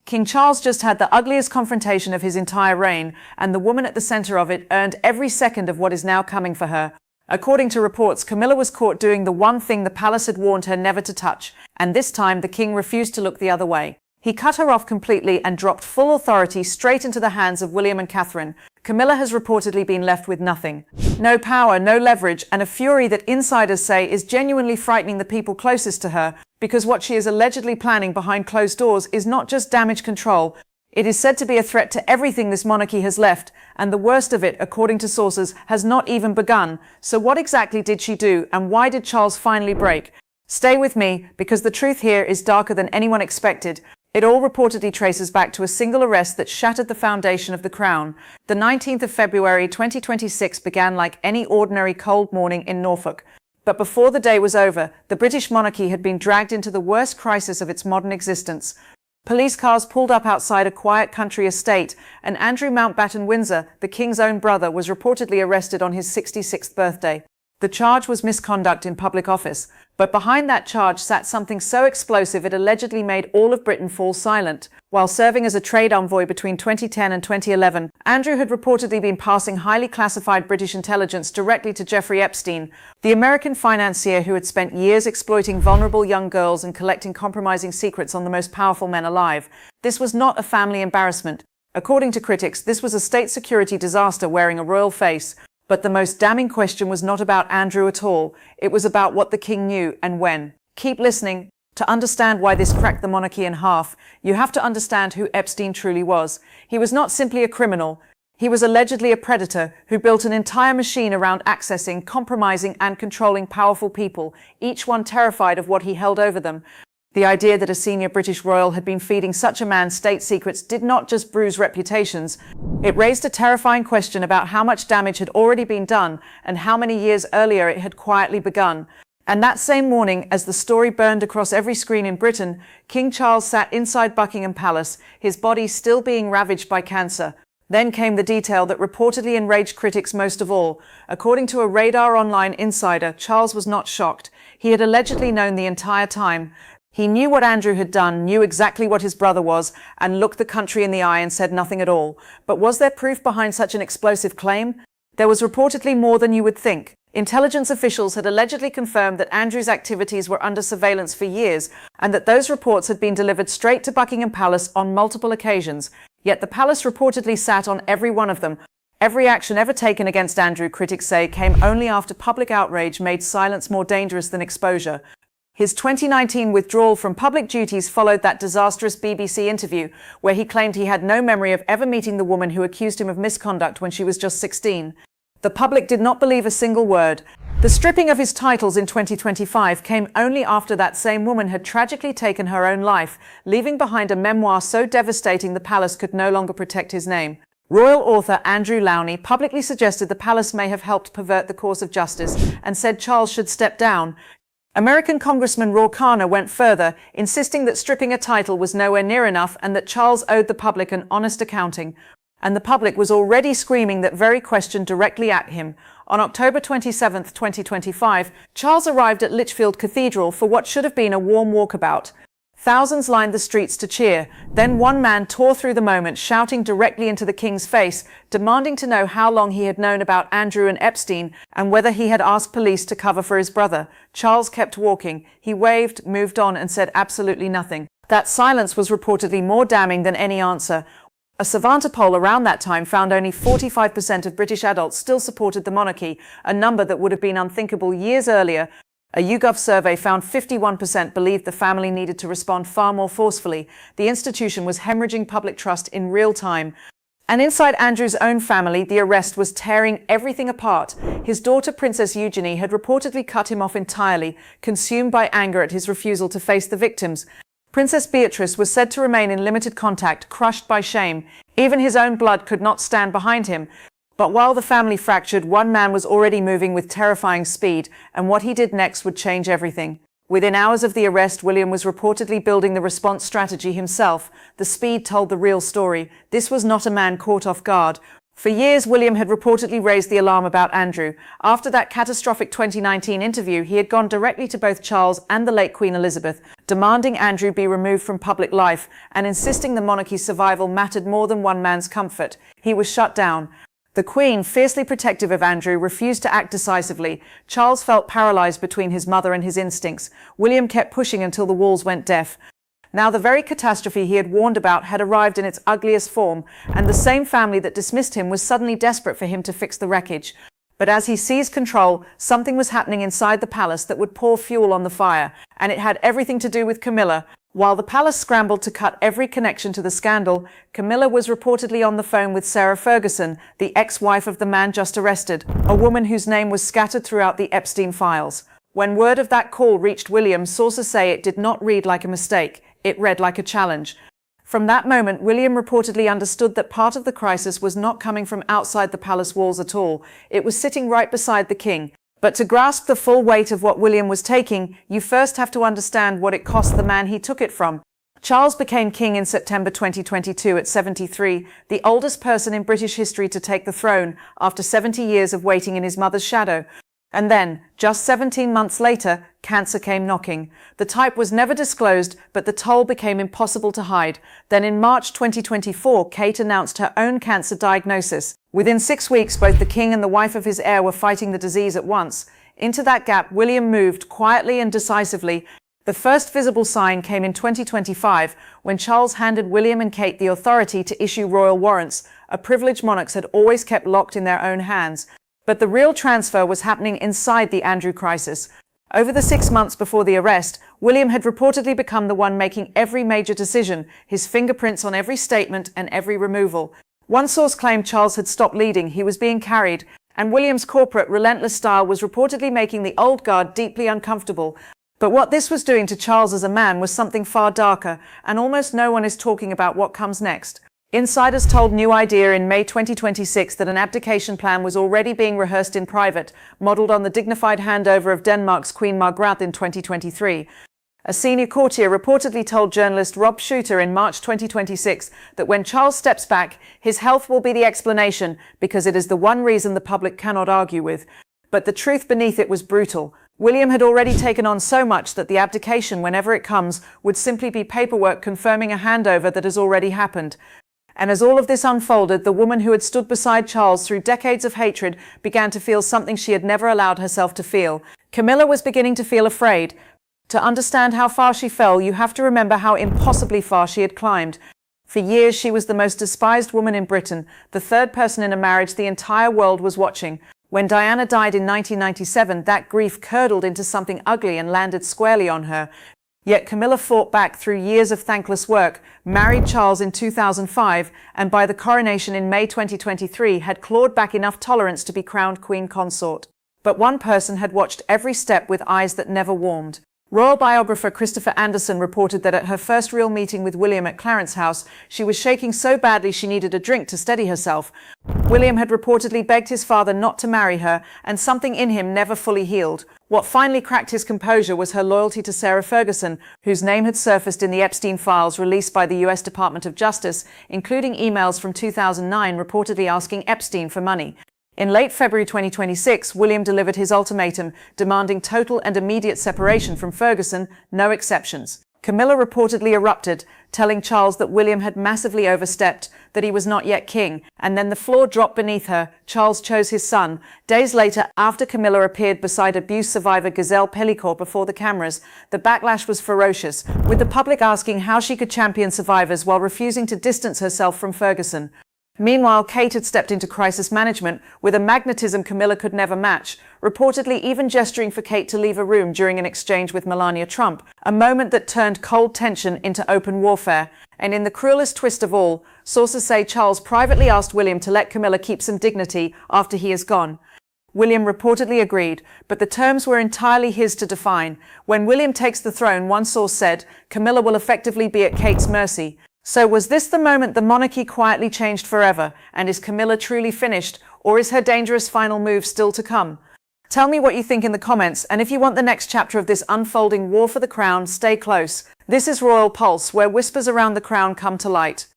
King Charles just had the ugliest confrontation of his entire reign, and the woman at the center of it earned every second of what is now coming for her. According to reports, Camilla was caught doing the one thing the palace had warned her never to touch, and this time the king refused to look the other way. He cut her off completely and dropped full authority straight into the hands of William and Catherine. Camilla has reportedly been left with nothing. No power, no leverage, and a fury that insiders say is genuinely frightening the people closest to her, because what she is allegedly planning behind closed doors is not just damage control. It is said to be a threat to everything this monarchy has left, and the worst of it, according to sources, has not even begun. So what exactly did she do, and why did Charles finally break? Stay with me, because the truth here is darker than anyone expected. It all reportedly traces back to a single arrest that shattered the foundation of the crown. The 19th of February 2026 began like any ordinary cold morning in Norfolk. But before the day was over, the British monarchy had been dragged into the worst crisis of its modern existence. Police cars pulled up outside a quiet country estate, and Andrew Mountbatten Windsor, the king's own brother, was reportedly arrested on his 66th birthday. The charge was misconduct in public office, but behind that charge sat something so explosive it allegedly made all of Britain fall silent. While serving as a trade envoy between 2010 and 2011, Andrew had reportedly been passing highly classified British intelligence directly to Jeffrey Epstein, the American financier who had spent years exploiting vulnerable young girls and collecting compromising secrets on the most powerful men alive. This was not a family embarrassment. According to critics, this was a state security disaster wearing a royal face. But the most damning question was not about Andrew at all. It was about what the king knew and when. Keep listening. To understand why this cracked the monarchy in half, you have to understand who Epstein truly was. He was not simply a criminal. He was allegedly a predator who built an entire machine around accessing, compromising, and controlling powerful people, each one terrified of what he held over them. The idea that a senior British royal had been feeding such a man state secrets did not just bruise reputations. It raised a terrifying question about how much damage had already been done and how many years earlier it had quietly begun. And that same morning, as the story burned across every screen in Britain, King Charles sat inside Buckingham Palace, his body still being ravaged by cancer. Then came the detail that reportedly enraged critics most of all. According to a Radar Online insider, Charles was not shocked. He had allegedly known the entire time. He knew what Andrew had done, knew exactly what his brother was, and looked the country in the eye and said nothing at all. But was there proof behind such an explosive claim? There was reportedly more than you would think. Intelligence officials had allegedly confirmed that Andrew's activities were under surveillance for years, and that those reports had been delivered straight to Buckingham Palace on multiple occasions. Yet the palace reportedly sat on every one of them. Every action ever taken against Andrew, critics say, came only after public outrage made silence more dangerous than exposure. His 2019 withdrawal from public duties followed that disastrous BBC interview, where he claimed he had no memory of ever meeting the woman who accused him of misconduct when she was just 16. The public did not believe a single word. The stripping of his titles in 2025 came only after that same woman had tragically taken her own life, leaving behind a memoir so devastating the palace could no longer protect his name. Royal author Andrew Lowney publicly suggested the palace may have helped pervert the course of justice and said Charles should step down. American Congressman Ro Khanna went further, insisting that stripping a title was nowhere near enough and that Charles owed the public an honest accounting. And the public was already screaming that very question directly at him. On October 27, 2025, Charles arrived at Lichfield Cathedral for what should have been a warm walkabout. Thousands lined the streets to cheer. Then one man tore through the moment, shouting directly into the king's face, demanding to know how long he had known about Andrew and Epstein and whether he had asked police to cover for his brother. Charles kept walking. He waved, moved on, and said absolutely nothing. That silence was reportedly more damning than any answer. A Savanta poll around that time found only 45% of British adults still supported the monarchy, a number that would have been unthinkable years earlier. A YouGov survey found 51% believed the family needed to respond far more forcefully. The institution was hemorrhaging public trust in real time. And inside Andrew's own family, the arrest was tearing everything apart. His daughter, Princess Eugenie, had reportedly cut him off entirely, consumed by anger at his refusal to face the victims. Princess Beatrice was said to remain in limited contact, crushed by shame. Even his own blood could not stand behind him. But while the family fractured, one man was already moving with terrifying speed, and what he did next would change everything. Within hours of the arrest, William was reportedly building the response strategy himself. The speed told the real story. This was not a man caught off guard. For years, William had reportedly raised the alarm about Andrew. After that catastrophic 2019 interview, he had gone directly to both Charles and the late Queen Elizabeth, demanding Andrew be removed from public life and insisting the monarchy's survival mattered more than one man's comfort. He was shut down. The Queen, fiercely protective of Andrew, refused to act decisively. Charles felt paralyzed between his mother and his instincts. William kept pushing until the walls went deaf. Now the very catastrophe he had warned about had arrived in its ugliest form, and the same family that dismissed him was suddenly desperate for him to fix the wreckage. But as he seized control, something was happening inside the palace that would pour fuel on the fire, and it had everything to do with Camilla. While the palace scrambled to cut every connection to the scandal, Camilla was reportedly on the phone with Sarah Ferguson, the ex-wife of the man just arrested, a woman whose name was scattered throughout the Epstein files. When word of that call reached William, sources say it did not read like a mistake. It read like a challenge. From that moment, William reportedly understood that part of the crisis was not coming from outside the palace walls at all. It was sitting right beside the king. But to grasp the full weight of what William was taking, you first have to understand what it cost the man he took it from. Charles became king in September 2022 at 73, the oldest person in British history to take the throne after 70 years of waiting in his mother's shadow. And then, just 17 months later, cancer came knocking. The type was never disclosed, but the toll became impossible to hide. Then in March 2024, Kate announced her own cancer diagnosis. Within 6 weeks, both the king and the wife of his heir were fighting the disease at once. Into that gap, William moved quietly and decisively. The first visible sign came in 2025, when Charles handed William and Kate the authority to issue royal warrants, a privilege monarchs had always kept locked in their own hands. But the real transfer was happening inside the Andrew crisis. Over the 6 months before the arrest, William had reportedly become the one making every major decision, his fingerprints on every statement and every removal. One source claimed Charles had stopped leading, he was being carried, and William's corporate, relentless style was reportedly making the old guard deeply uncomfortable. But what this was doing to Charles as a man was something far darker, and almost no one is talking about what comes next. Insiders told New Idea in May 2026 that an abdication plan was already being rehearsed in private, modelled on the dignified handover of Denmark's Queen Margrethe in 2023. A senior courtier reportedly told journalist Rob Shooter in March 2026 that when Charles steps back, his health will be the explanation because it is the one reason the public cannot argue with. But the truth beneath it was brutal. William had already taken on so much that the abdication, whenever it comes, would simply be paperwork confirming a handover that has already happened. And as all of this unfolded, the woman who had stood beside Charles through decades of hatred began to feel something she had never allowed herself to feel. Camilla was beginning to feel afraid. To understand how far she fell, you have to remember how impossibly far she had climbed. For years, she was the most despised woman in Britain, the third person in a marriage the entire world was watching. When Diana died in 1997, that grief curdled into something ugly and landed squarely on her. Yet Camilla fought back through years of thankless work, married Charles in 2005, and by the coronation in May 2023 had clawed back enough tolerance to be crowned queen consort. But one person had watched every step with eyes that never warmed. Royal biographer Christopher Anderson reported that at her first real meeting with William at Clarence House, she was shaking so badly she needed a drink to steady herself. William had reportedly begged his father not to marry her, and something in him never fully healed. What finally cracked his composure was her loyalty to Sarah Ferguson, whose name had surfaced in the Epstein files released by the US Department of Justice, including emails from 2009 reportedly asking Epstein for money. In late February 2026, William delivered his ultimatum, demanding total and immediate separation from Ferguson, no exceptions. Camilla reportedly erupted, telling Charles that William had massively overstepped, that he was not yet king, and then the floor dropped beneath her. Charles chose his son. Days later, after Camilla appeared beside abuse survivor Giselle Pellicourt before the cameras, the backlash was ferocious, with the public asking how she could champion survivors while refusing to distance herself from Ferguson. Meanwhile, Kate had stepped into crisis management with a magnetism Camilla could never match, reportedly even gesturing for Kate to leave a room during an exchange with Melania Trump, a moment that turned cold tension into open warfare. And in the cruelest twist of all, sources say Charles privately asked William to let Camilla keep some dignity after he is gone. William reportedly agreed, but the terms were entirely his to define. When William takes the throne, one source said, Camilla will effectively be at Kate's mercy. So was this the moment the monarchy quietly changed forever, and is Camilla truly finished, or is her dangerous final move still to come? Tell me what you think in the comments, and if you want the next chapter of this unfolding war for the crown, stay close. This is Royal Pulse, where whispers around the crown come to light.